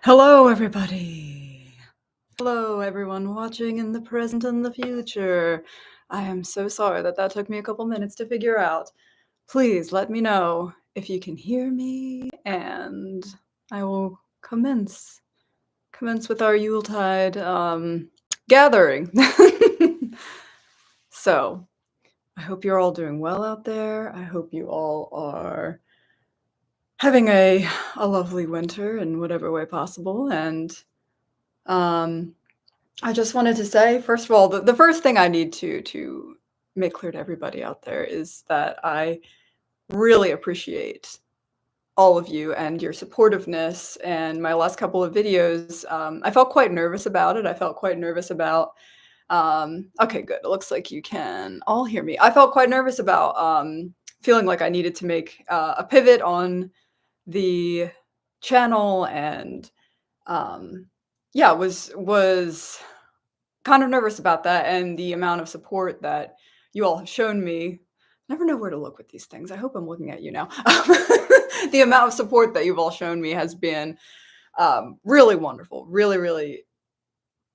Hello, everybody. Hello, everyone watching in the present and the future. I am so sorry that took me a couple minutes to figure out. Please let me know if you can hear me, and I will commence with our Yuletide gathering. So, I hope you're all doing well out there. I hope you all are having a lovely winter in whatever way possible, and I just wanted to say, first of all, the first thing I need to make clear to everybody out there is that I really appreciate all of you and your supportiveness. And my last couple of videos, I felt quite nervous about it. I felt quite nervous about. Okay, good. It looks like you can all hear me. I felt quite nervous about feeling like I needed to make a pivot on the channel, and yeah, was kind of nervous about that, and the amount of support that you all have shown me. Never know where to look with these things. I hope I'm looking at you now. The amount of support that you've all shown me has been really wonderful, really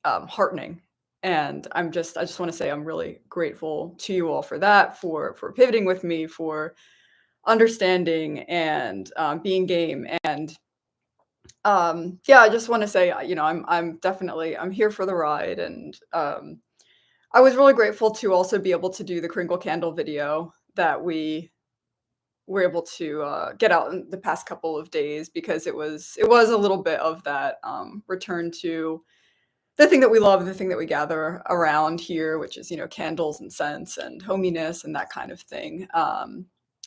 heartening. And I just want to say I'm really grateful to you all for that, for pivoting with me, for understanding, and being game. And yeah, I just want to say, I'm definitely I'm here for the ride, and I was really grateful to also be able to do the crinkle candle video that we were able to get out in the past couple of days, because it was a little bit of that return to the thing that we love, the thing that we gather around here, which is candles and scents and hominess and that kind of thing.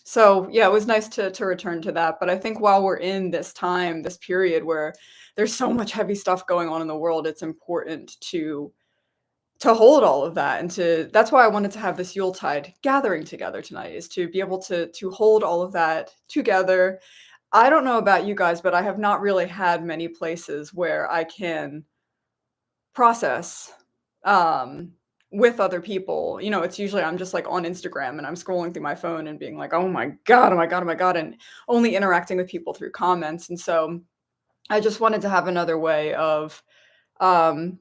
So yeah, it was nice to return to that. But I think while we're in this time, this period where there's so much heavy stuff going on in the world, it's important to hold all of that, and that's why I wanted to have this Yuletide gathering together tonight, is to be able to hold all of that together. I don't know about you guys, but I have not really had many places where I can process with other people. It's usually I'm just like on Instagram and I'm scrolling through my phone and being like, oh my God, oh my God, oh my God, and only interacting with people through comments. And so I just wanted to have another way of um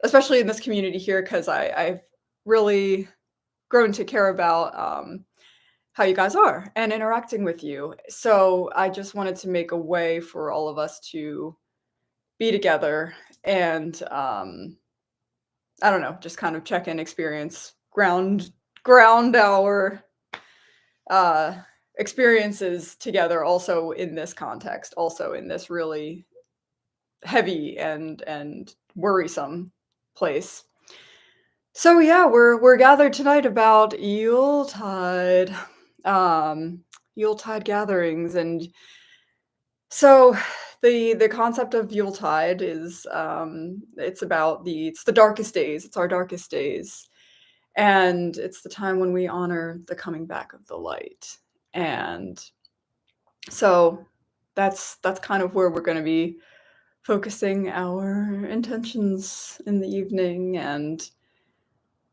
especially in this community here, because I've really grown to care about how you guys are and interacting with you. So I just wanted to make a way for all of us to be together, and I don't know, just kind of check in, experience, ground our uh, experiences together. Also in this context, also in this really heavy and worrisome place. So yeah, we're gathered tonight about Yuletide, Yuletide gatherings, and so the concept of Yuletide is it's the darkest days. It's our darkest days, and it's the time when we honor the coming back of the light. And so that's kind of where we're going to be focusing our intentions in the evening. And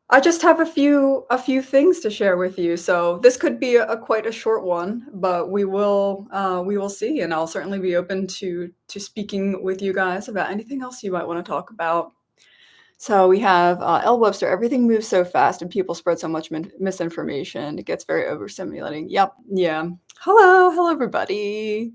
I just have a few things to share with you. So this could be a quite a short one, but we will see, and I'll certainly be open to speaking with you guys about anything else you might want to talk about. So we have L. Webster. Everything moves so fast, and people spread so much misinformation. It gets very overstimulating. Yep. Yeah. Hello, everybody.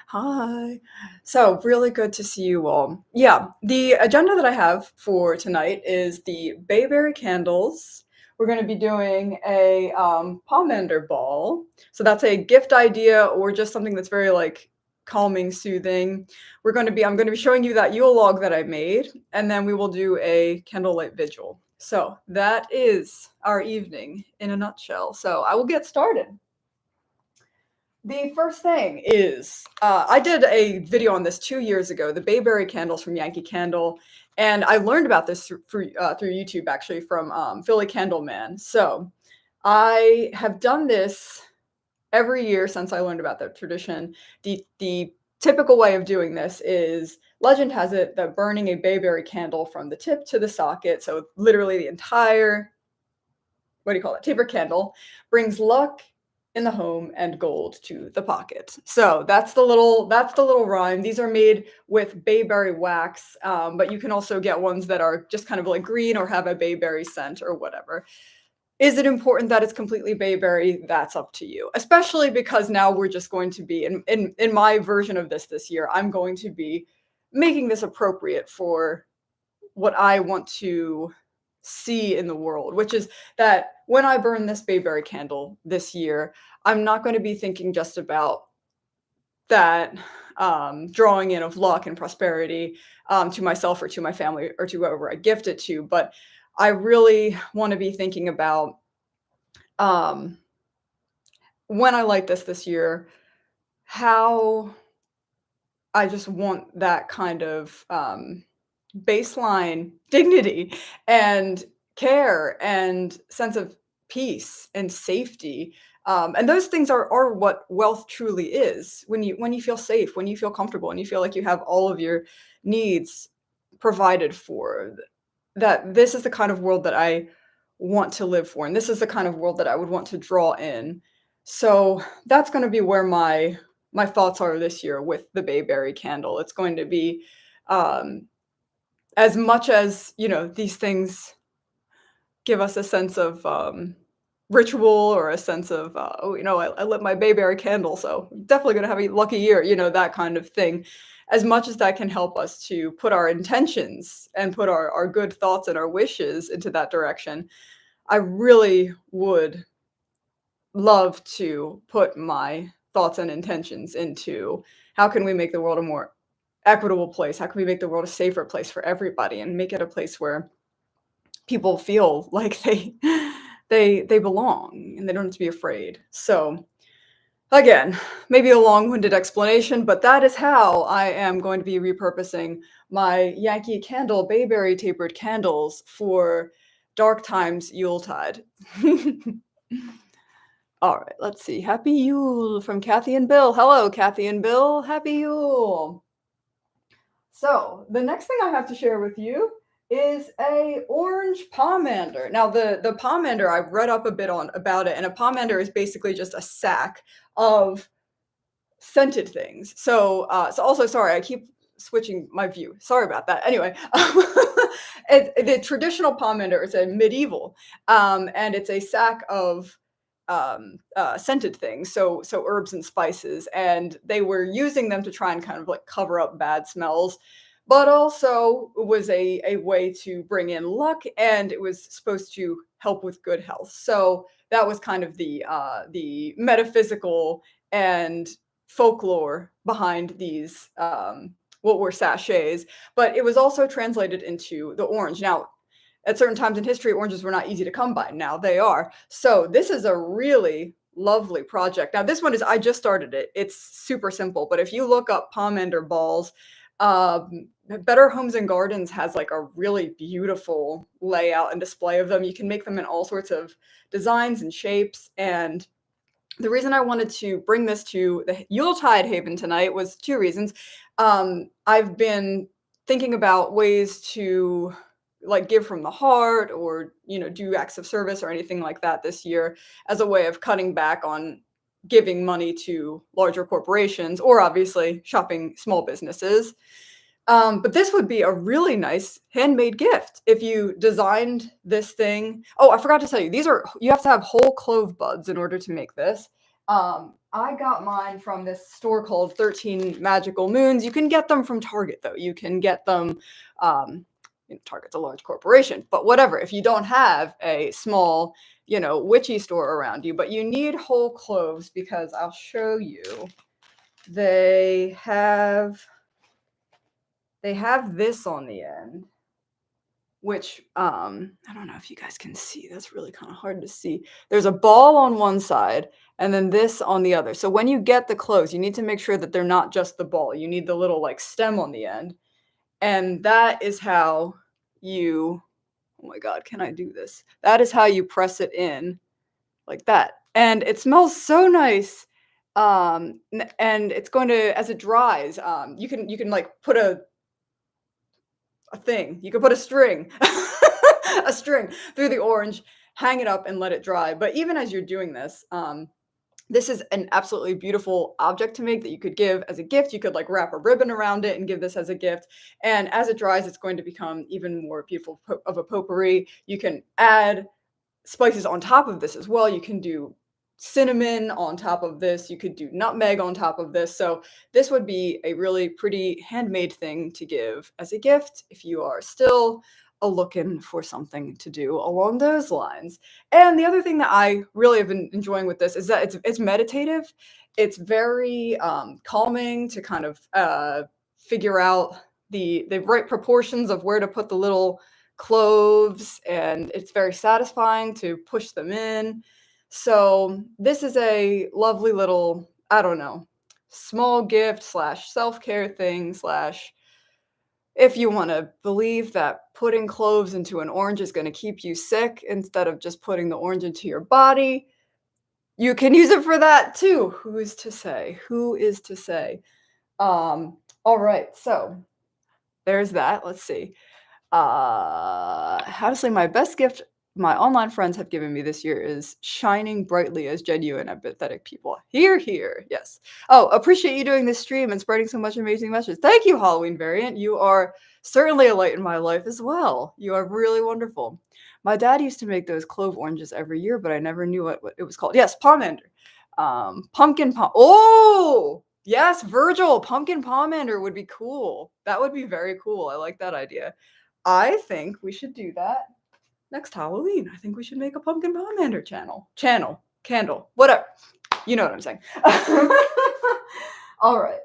Hi. So really good to see you all. Yeah, the agenda that I have for tonight is the Bayberry candles. We're going to be doing a Pomander ball. So that's a gift idea, or just something that's very like calming, soothing. I'm going to be showing you that Yule log that I made, and then we will do a candlelight vigil. So that is our evening in a nutshell. So I will get started. The first thing is, I did a video on this 2 years ago, the Bayberry candles from Yankee Candle, and I learned about this through YouTube, actually, from Philly Candleman. So I have done this every year since I learned about the tradition. The typical way of doing this is, legend has it that burning a Bayberry candle from the tip to the socket, so literally the entire, what do you call it, taper candle, brings luck in the home and gold to the pocket. So that's the little rhyme. These are made with bayberry wax, but you can also get ones that are just kind of like green or have a bayberry scent or whatever. Is it important that it's completely bayberry? That's up to you. Especially because now we're just going to be in my version of this year, I'm going to be making this appropriate for what I want to see in the world, which is that when I burn this bayberry candle this year, I'm not going to be thinking just about that drawing in of luck and prosperity to myself or to my family or to whoever I gift it to, but I really want to be thinking about um, when I light this year, how I just want that kind of baseline dignity and care and sense of peace and safety. And those things are what wealth truly is. When you feel safe, when you feel comfortable, and you feel like you have all of your needs provided for. That this is the kind of world that I want to live for, and this is the kind of world that I would want to draw in. So that's going to be where my thoughts are this year with the bayberry candle. It's going to be um, as much as, these things give us a sense of, ritual or a sense of, "Oh, I lit my bayberry candle, so I'm definitely gonna have a lucky year," that kind of thing. As much as that can help us to put our intentions and put our good thoughts and our wishes into that direction, I really would love to put my thoughts and intentions into how can we make the world a more equitable place? How can we make the world a safer place for everybody and make it a place where people feel like they belong and they don't have to be afraid. So again, maybe a long-winded explanation, but that is how I am going to be repurposing my Yankee Candle Bayberry tapered candles for Dark Times Yuletide. All right, let's see. Happy Yule from Kathy and Bill. Hello, Kathy and Bill. Happy Yule. So the next thing I have to share with you is a orange pomander. Now the pomander, I've read up a bit on about it, and a pomander is basically just a sack of scented things. So also sorry, I keep switching my view. Sorry about that. Anyway, the traditional pomander is a medieval, and it's a sack of scented things, so herbs and spices, and they were using them to try and kind of like cover up bad smells, but also was a way to bring in luck, and it was supposed to help with good health. So that was kind of the metaphysical and folklore behind these what were sachets, but it was also translated into the orange. Now, at certain times in history, oranges were not easy to come by. Now they are. So this is a really lovely project. Now this one is, I just started it. It's super simple, but if you look up Pomander Balls, Better Homes and Gardens has like a really beautiful layout and display of them. You can make them in all sorts of designs and shapes, and the reason I wanted to bring this to the Yuletide Haven tonight was two reasons. I've been thinking about ways to like give from the heart or, do acts of service or anything like that this year as a way of cutting back on giving money to larger corporations or obviously shopping small businesses. But this would be a really nice handmade gift if you designed this thing. Oh, I forgot to tell you, you have to have whole clove buds in order to make this. I got mine from this store called 13 Magical Moons. You can get them from Target, though. You can get them, Target's a large corporation, but whatever. If you don't have a small, witchy store around you, but you need whole cloves because I'll show you. They have this on the end, which I don't know if you guys can see. That's really kind of hard to see. There's a ball on one side and then this on the other. So when you get the cloves, you need to make sure that they're not just the ball. You need the little like stem on the end. And that is how you, oh my God, can I do this? That is how you press it in like that. And it smells so nice. And it's going to, as it dries, you can like put a thing. You could put a string, through the orange, hang it up and let it dry. But even as you're doing this, This is an absolutely beautiful object to make that you could give as a gift. You could like wrap a ribbon around it and give this as a gift. And as it dries, it's going to become even more beautiful of a potpourri. You can add spices on top of this as well. You can do cinnamon on top of this. You could do nutmeg on top of this. So this would be a really pretty handmade thing to give as a gift if you are still looking for something to do along those lines. And the other thing that I really have been enjoying with this is that it's meditative. It's very calming to kind of figure out the right proportions of where to put the little cloves, and it's very satisfying to push them in. So this is a lovely little, I don't know, small gift slash self-care thing slash if you want to believe that putting cloves into an orange is going to keep you sick instead of just putting the orange into your body, you can use it for that too. Who is to say? Who is to say? All right, so there's that. Let's see. Honestly, my best gift my online friends have given me this year is shining brightly as genuine, empathetic people. Hear, hear. Yes. Oh, appreciate you doing this stream and spreading so much amazing messages. Thank you, Halloween Variant. You are certainly a light in my life as well. You are really wonderful. My dad used to make those clove oranges every year, but I never knew what it was called. Yes, pomander. Pumpkin pom. Oh, yes, Virgil. Pumpkin pomander would be cool. That would be very cool. I like that idea. I think we should do that next Halloween. I think we should make a pumpkin pomander candle, whatever. You know what I'm saying. All right.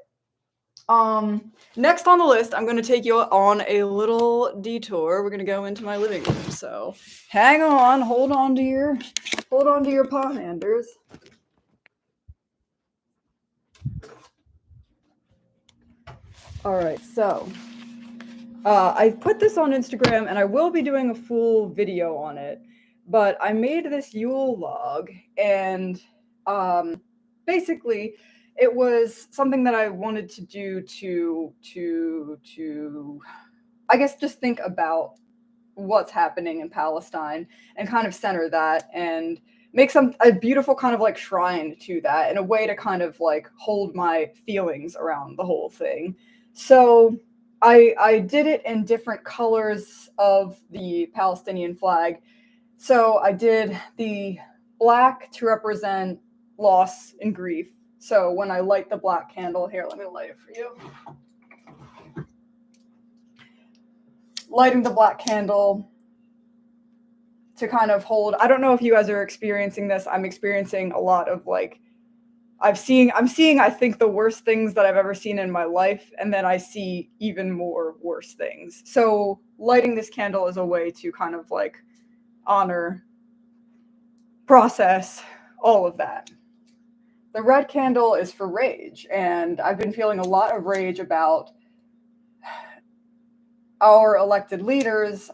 Next on the list, I'm going to take you on a little detour. We're going to go into my living room. So hang on, hold on to your pomanders. All right, so I put this on Instagram, and I will be doing a full video on it. But I made this Yule log, and basically, it was something that I wanted to do to I guess just think about what's happening in Palestine and kind of center that and make a beautiful kind of like shrine to that in a way to kind of like hold my feelings around the whole thing. So I did it in different colors of the Palestinian flag. So I did the black to represent loss and grief. So when I light the black candle, here, let me light it for you. Lighting the black candle to kind of hold, I don't know if you guys are experiencing this. I'm experiencing a lot of like, I'm seeing, I think, the worst things that I've ever seen in my life. And then I see even more worse things. So lighting this candle is a way to kind of like honor, process all of that. The red candle is for rage. And I've been feeling a lot of rage about our elected leaders,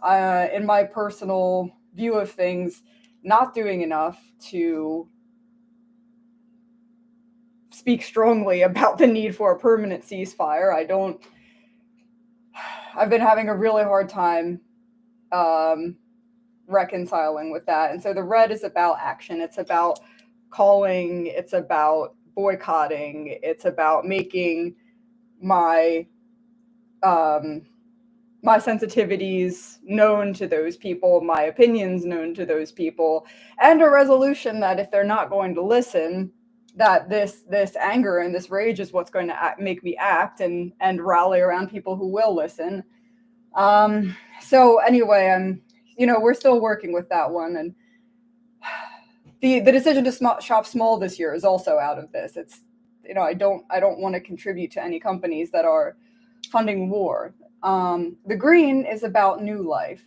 in my personal view of things, not doing enough to speak strongly about the need for a permanent ceasefire. I've been having a really hard time reconciling with that. And so the red is about action. It's about calling, it's about boycotting, it's about making my my sensitivities known to those people, my opinions known to those people, and a resolution that if they're not going to listen, that this anger and this rage is what's going to make me act and rally around people who will listen. So anyway, we're still working with that one, and the decision to shop small this year is also out of this. It's, I don't want to contribute to any companies that are funding war. The green is about new life.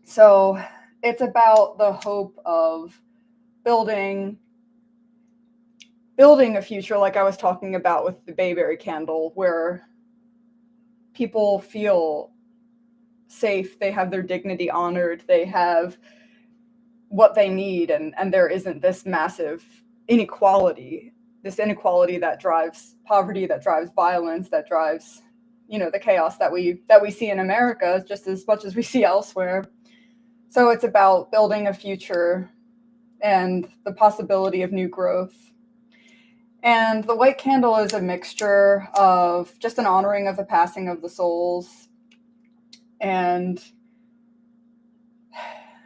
So it's about the hope of building a future like I was talking about with the Bayberry candle, where people feel safe, they have their dignity honored, they have what they need, and there isn't this massive inequality that drives poverty, that drives violence, that drives the chaos that we see in America just as much as we see elsewhere. So it's about building a future and the possibility of new growth. And the white candle is a mixture of just an honoring of the passing of the souls and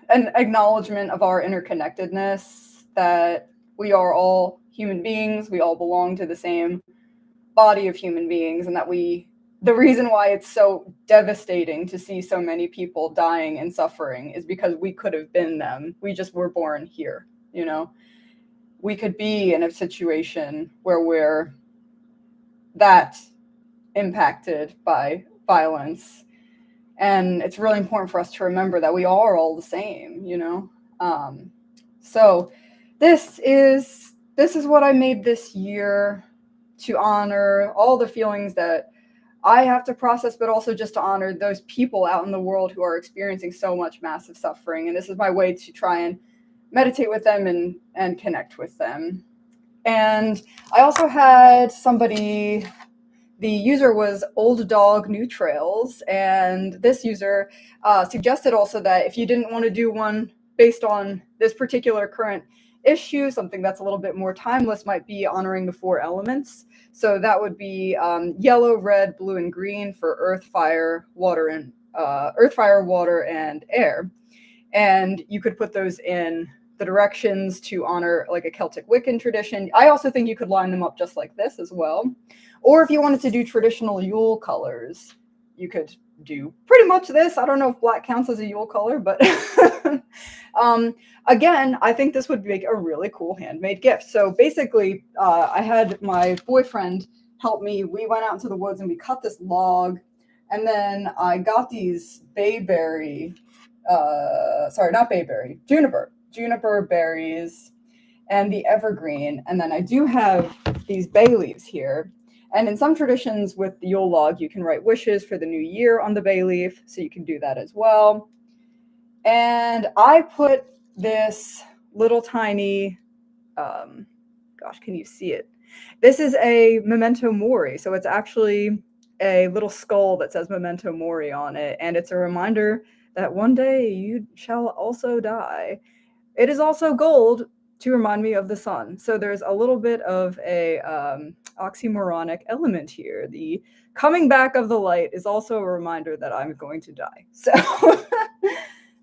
an acknowledgement of our interconnectedness, that we are all human beings, we all belong to the same body of human beings, and that the reason why it's so devastating to see so many people dying and suffering is because we could have been them. We just were born here, you know? We could be in a situation where we're that impacted by violence. And it's really important for us to remember that we are all the same, you know? So this is what I made this year, to honor all the feelings that I have to process, but also just to honor those people out in the world who are experiencing so much massive suffering. And this is my way to try and meditate with them and connect with them. And I also had somebody, the user was Old Dog New Trails, and this user suggested also that if you didn't want to do one based on this particular current issue, something that's a little bit more timeless might be honoring the 4 elements. So that would be yellow, red, blue, and green for earth, fire, water, and air. And you could put those in the directions to honor like a Celtic Wiccan tradition. I also think you could line them up just like this as well. Or if you wanted to do traditional Yule colors, you could do pretty much this. I don't know if black counts as a Yule color, but again, I think this would make a really cool handmade gift. So basically, I had my boyfriend help me. We went out into the woods and we cut this log, and then I got these juniper berries and the evergreen. And then I do have these bay leaves here. And in some traditions with the Yule log, you can write wishes for the new year on the bay leaf, so you can do that as well. And I put this little tiny, gosh, can you see it? This is a memento mori, so it's actually a little skull that says memento mori on it, and it's a reminder that one day you shall also die. It is also gold to remind me of the sun. So there's a little bit of a oxymoronic element here. The coming back of the light is also a reminder that I'm going to die. So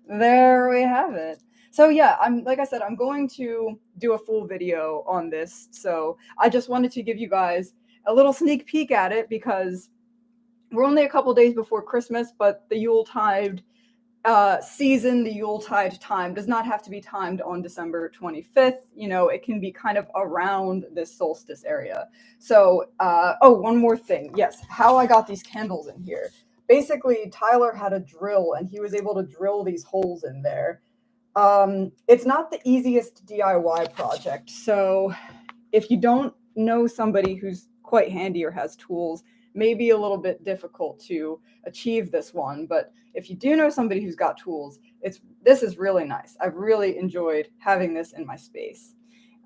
there we have it. So yeah, like I said, I'm going to do a full video on this. So I just wanted to give you guys a little sneak peek at it, because we're only a couple days before Christmas, but the Yuletide season, the Yuletide time does not have to be timed on December 25th. You know, it can be kind of around this solstice area. So, oh, one more thing. Yes, how I got these candles in here. Basically, Tyler had a drill and he was able to drill these holes in there. It's not the easiest DIY project. So if you don't know somebody who's quite handy or has tools, maybe a little bit difficult to achieve this one. But if you do know somebody who's got tools, this is really nice. I've really enjoyed having this in my space.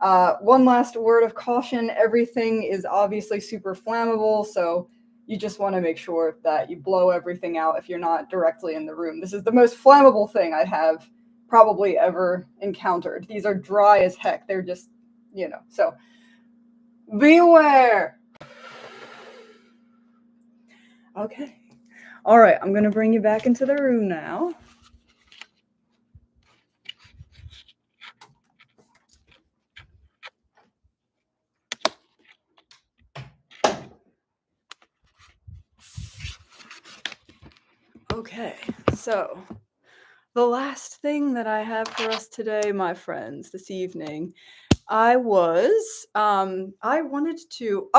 One last word of caution: everything is obviously super flammable, so you just want to make sure that you blow everything out if you're not directly in the room. This is the most flammable thing I have probably ever encountered. These are dry as heck. They're just, you know, so beware. Okay. All right, I'm going to bring you back into the room now. Okay, so the last thing that I have for us today, my friends, this evening, I wanted to,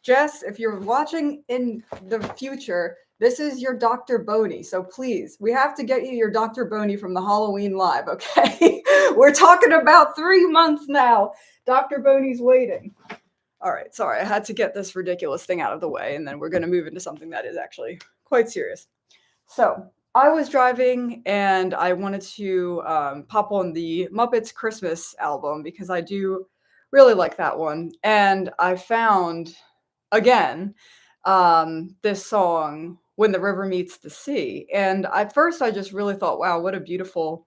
Jess, if you're watching in the future, this is your Dr. Boney. So please, we have to get you your Dr. Boney from the Halloween Live, okay? We're talking about 3 months now. Dr. Boney's waiting. All right, sorry, I had to get this ridiculous thing out of the way, and then we're going to move into something that is actually quite serious. So I was driving, and I wanted to pop on the Muppets Christmas album, because I do really like that one. And I found, again, this song, When the River Meets the Sea. And at first I just really thought, wow, what a beautiful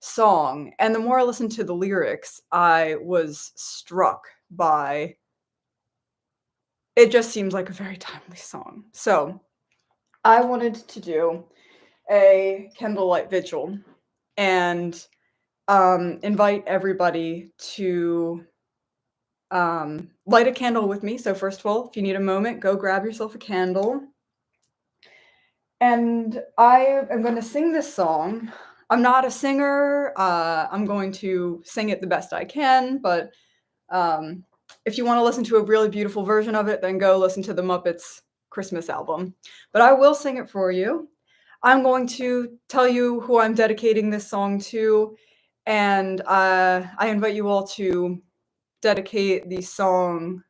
song, and the more I listened to the lyrics, I was struck by it just seems like a very timely song. So, I wanted to do a candlelight vigil and, invite everybody to, light a candle with me. So first of all, if you need a moment, go grab yourself a candle. And I am gonna sing this song. I'm not a singer, I'm going to sing it the best I can, but, if you wanna listen to a really beautiful version of it, then go listen to the Muppets Christmas album. But I will sing it for you. I'm going to tell you who I'm dedicating this song to, and, I invite you all to dedicate the song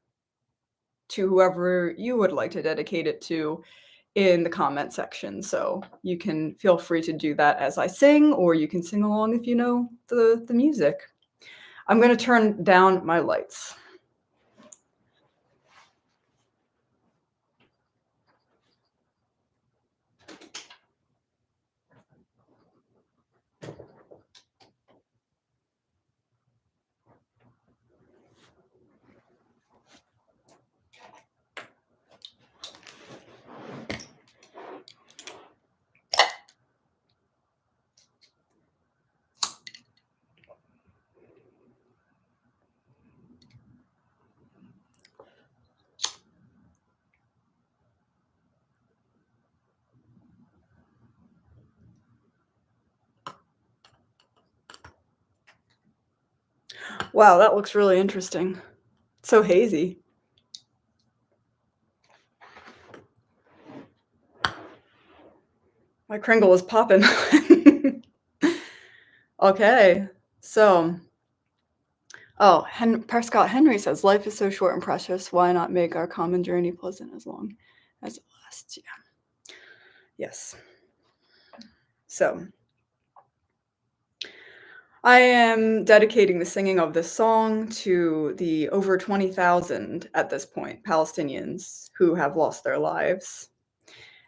to whoever you would like to dedicate it to in the comment section. So you can feel free to do that as I sing, or you can sing along if you know the music. I'm gonna turn down my lights. Wow, that looks really interesting. So hazy. My Kringle is popping. Okay, so oh, Prescott Henry says, "Life is so short and precious. Why not make our common journey pleasant as long as it lasts?" Yeah. Yes. So I am dedicating the singing of this song to the over 20,000 at this point Palestinians who have lost their lives,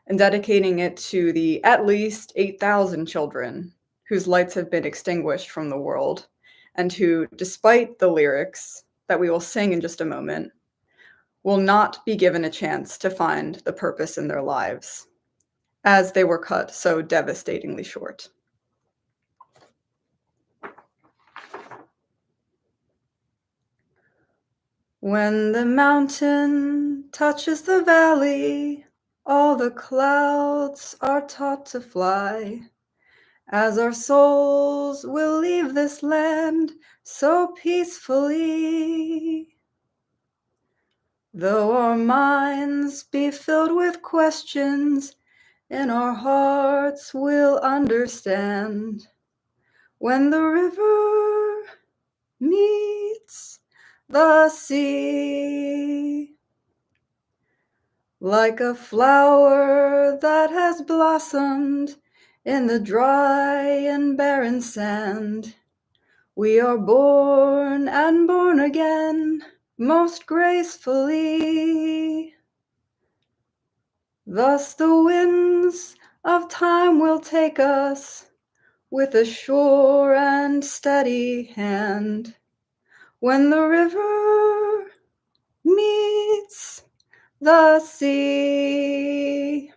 and dedicating it to the at least 8,000 children whose lights have been extinguished from the world, and who, despite the lyrics that we will sing in just a moment, will not be given a chance to find the purpose in their lives, as they were cut so devastatingly short. When the mountain touches the valley, all the clouds are taught to fly, as our souls will leave this land so peacefully. Though our minds be filled with questions, in our hearts we'll understand when the river meets the sea. Like a flower that has blossomed in the dry and barren sand, we are born and born again most gracefully. Thus the winds of time will take us with a sure and steady hand when the river meets the sea.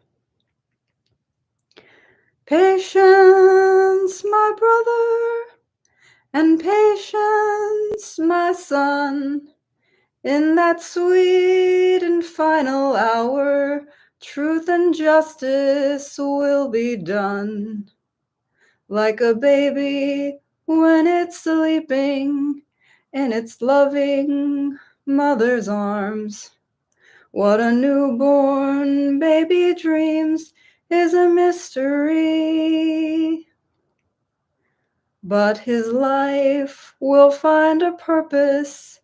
Patience, my brother, and patience, my son, in that sweet and final hour, truth and justice will be done. Like a baby when it's sleeping in its loving mother's arms, what a newborn baby dreams is a mystery. But his life will find a purpose,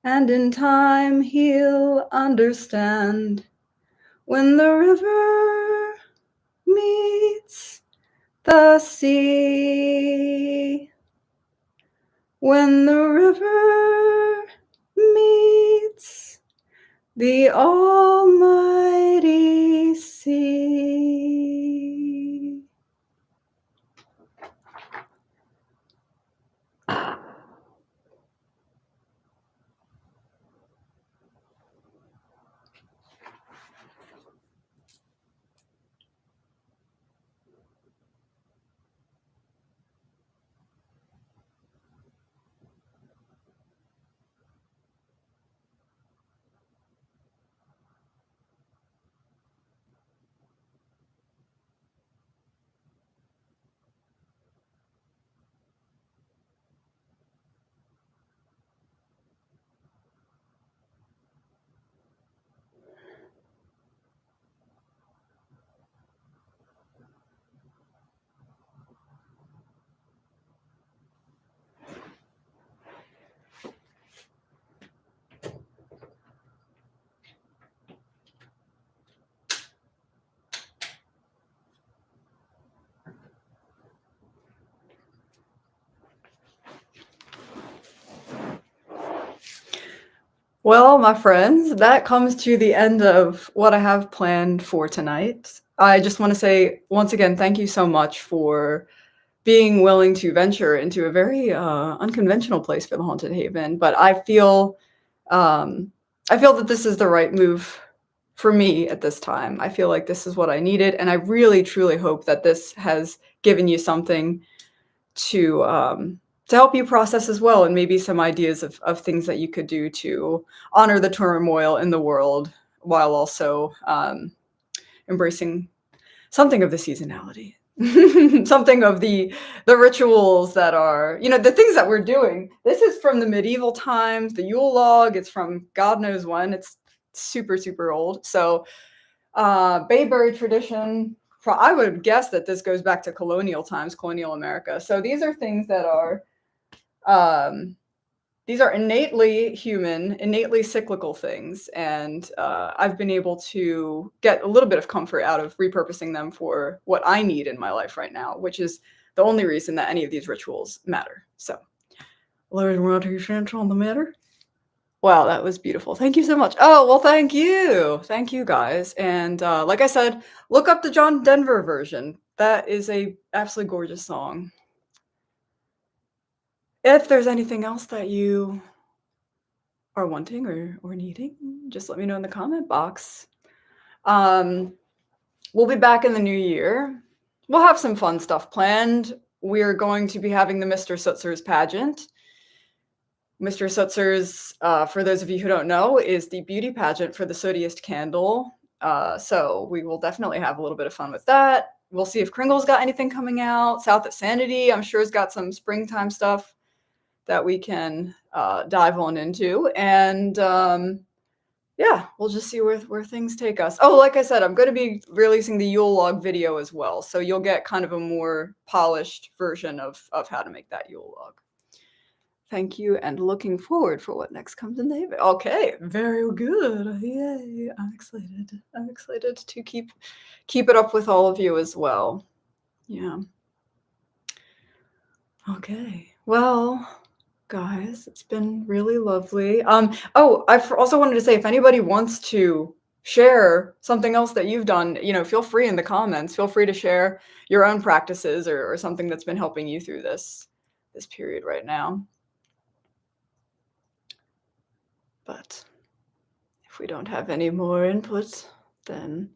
and in time he'll understand when the river meets the sea. When the river meets the almighty sea. Well, my friends, that comes to the end of what I have planned for tonight. I just want to say once again, thank you so much for being willing to venture into a very unconventional place for the Haunted Haven. But um, I feel that this is the right move for me at this time. I feel like this is what I needed, and I really, truly hope that this has given you something to help you process as well, and maybe some ideas of things that you could do to honor the turmoil in the world while also embracing something of the seasonality. Something of the rituals that are, the things that we're doing. This is from the medieval times, the Yule log. It's from God knows when. It's super, super old. So Bayberry tradition. I would guess that this goes back to colonial times, colonial America. So these are things that are um, these are innately human, innately cyclical things, and I've been able to get a little bit of comfort out of repurposing them for what I need in my life right now, which is the only reason that any of these rituals matter. So, Larry, around your chance on the matter. Wow, that was beautiful. Thank you so much. Oh, well, thank you. Thank you, guys. And like I said, look up the John Denver version. That is a absolutely gorgeous song. If there's anything else that you are wanting or needing, just let me know in the comment box. Um, we'll be back in the new year. We'll have some fun stuff planned. We're going to be having the Mr. Sutzer's pageant. Mr. Sutzer's, for those of you who don't know, is the beauty pageant for the sodiest candle. So we will definitely have a little bit of fun with that. We'll see if Kringle's got anything coming out. South of Sanity, I'm sure, has got some springtime stuff that we can dive on into. And yeah, we'll just see where things take us. Oh, like I said, I'm going to be releasing the Yule log video as well. So you'll get kind of a more polished version of how to make that Yule log. Thank you, and looking forward for what next comes in the haven. Okay, very good. Yay, I'm excited. I'm excited to keep it up with all of you as well. Yeah. Okay. Well, guys, it's been really lovely. Oh, I also wanted to say, if anybody wants to share something else that you've done, feel free in the comments. Feel free to share your own practices or something that's been helping you through this period right now. But if we don't have any more input, then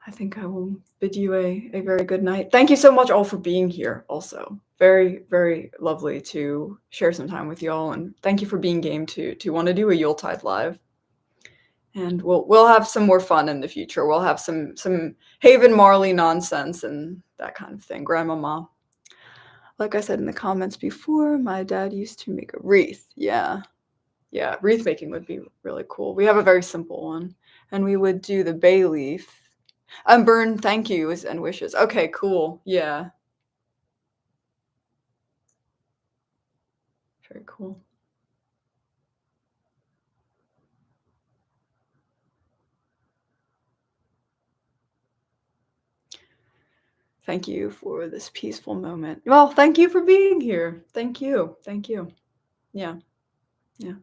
I think I will bid you a very good night. Thank you so much all for being here also. Very, very lovely to share some time with y'all, and thank you for being game to want to do a Yuletide live. And we'll have some more fun in the future. We'll have some Haven Marley nonsense and that kind of thing. Grandmama. Like I said in the comments before, my dad used to make a wreath. Yeah. Yeah, wreath making would be really cool. We have a very simple one, and we would do the bay leaf. Burn thank yous and wishes. Okay, cool. Yeah. Very cool. Thank you for this peaceful moment. Well, thank you for being here. Thank you. Thank you. Yeah. Yeah.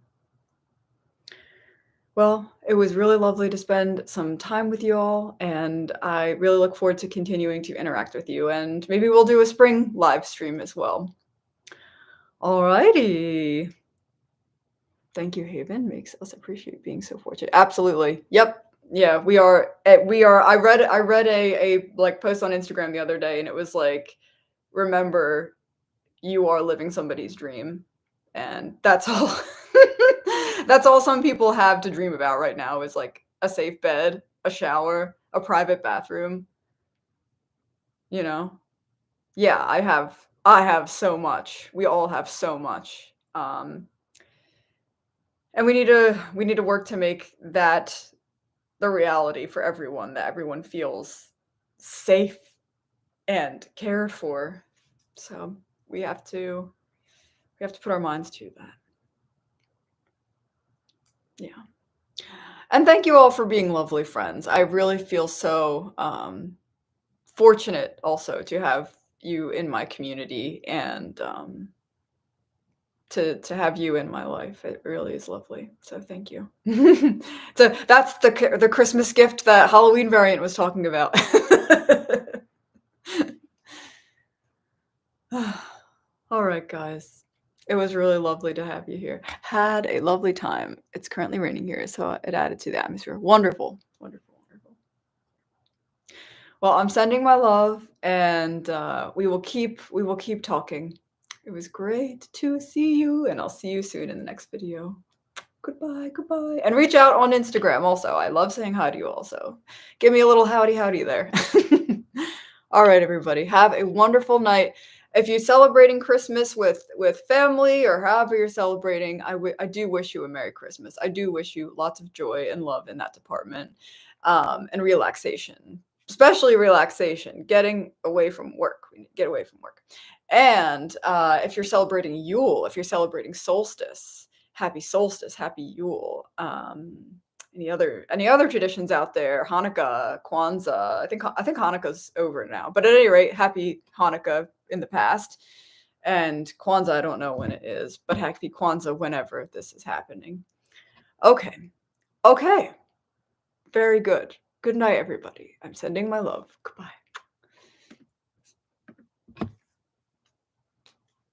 Well, it was really lovely to spend some time with you all, and I really look forward to continuing to interact with you, and maybe we'll do a spring live stream as well. All righty. Thank you, Haven. Makes us appreciate being so fortunate. Absolutely. Yep. Yeah, we are. We are. I read a like post on Instagram the other day, and it was like, remember, you are living somebody's dream, and that's all. That's all some people have to dream about right now is like a safe bed, a shower, a private bathroom. You know. Yeah, I have. I have so much. We all have so much. And we need to work to make that the reality for everyone, that everyone feels safe and cared for. So we have to put our minds to that. Yeah. And thank you all for being lovely friends. I really feel so fortunate also to have you in my community, and to have you in my life. It really is lovely. So thank you. So that's the Christmas gift that Halloween variant was talking about. All right, guys. It was really lovely to have you here. Had a lovely time. It's currently raining here, so it added to the atmosphere. Wonderful, wonderful, wonderful. Well, I'm sending my love, and we will keep talking. It was great to see you, and I'll see you soon in the next video. Goodbye, goodbye. And reach out on Instagram also. I love saying hi to you also. Give me a little howdy howdy there. All right, everybody. Have a wonderful night. If you're celebrating Christmas with family or however you're celebrating, I do wish you a Merry Christmas. I do wish you lots of joy and love in that department, and relaxation, especially relaxation, getting away from work. We need to get away from work. And if you're celebrating Yule, if you're celebrating solstice, happy solstice, happy Yule. Any other traditions out there? Hanukkah, Kwanzaa. I think Hanukkah's over now, but at any rate, happy Hanukkah in the past. And Kwanzaa, I don't know when it is, but happy Kwanzaa whenever this is happening. Okay. Okay. Very good. Good night, everybody. I'm sending my love. Goodbye.